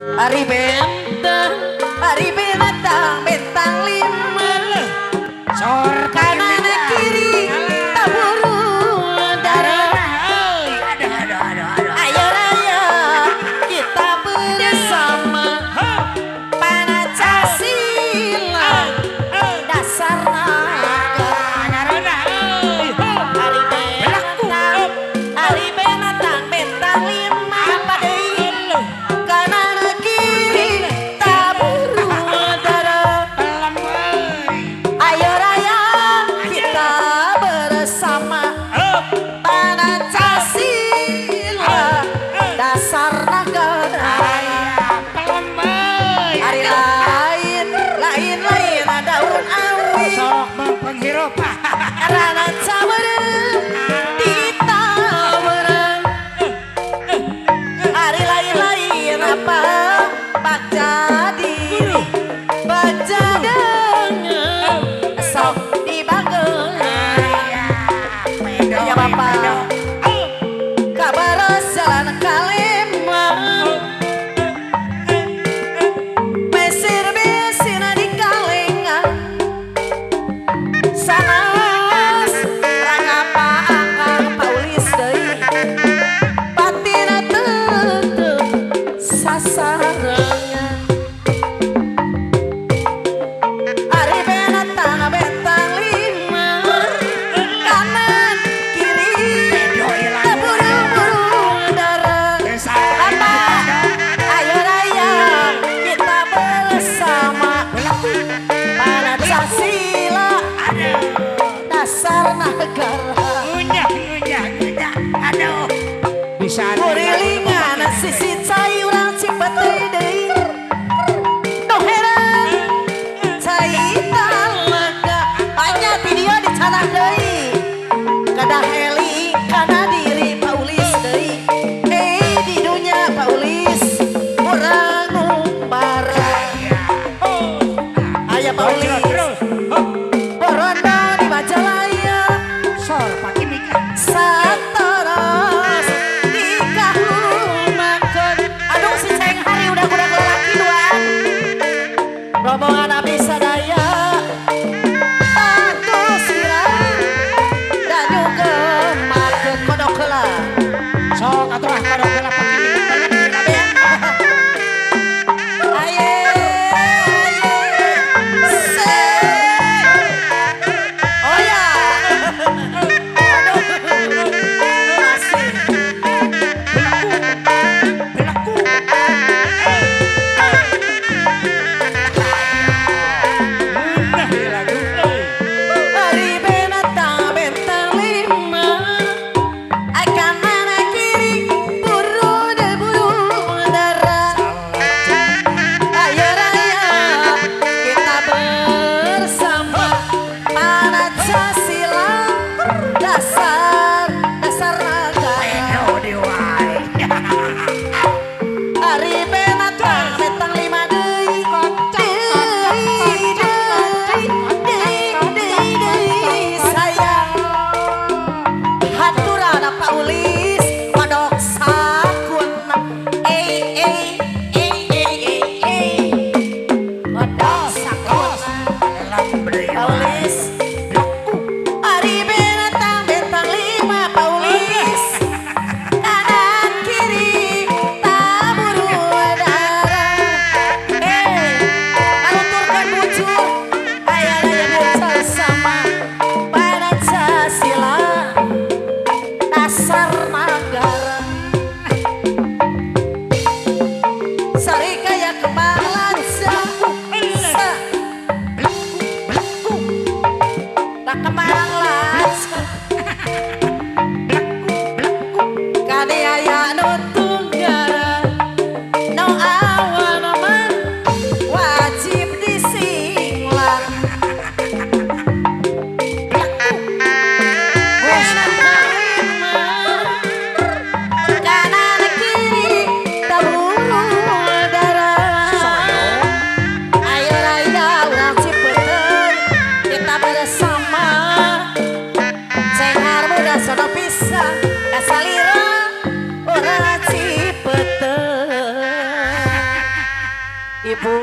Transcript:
Hari bentang bentang lima Sor kanan kiri taburu darah. Ayo raya kita bersama Pancasila dasar naga. Hari bentang bentang lima padai kanan kiri taburu darah. Ayo raya kita bersama Pancasila dasar negara. Hari lain daun awi sok menghirup karena cabereng ditabereng. Hari lain apa bak jadi sok dibagel. Ya bapak kabar jalan kalema mesir besina di kalengan sanas rangapa angkang paulis deui batina teu sasarengan. Ari bentang bentang lima kanan kiri terburu-buru darah. Ayo raya kita bersama Pancasila dasar negara. aduh bisa Kurilingan sisi cai urang cipetei deui Ibu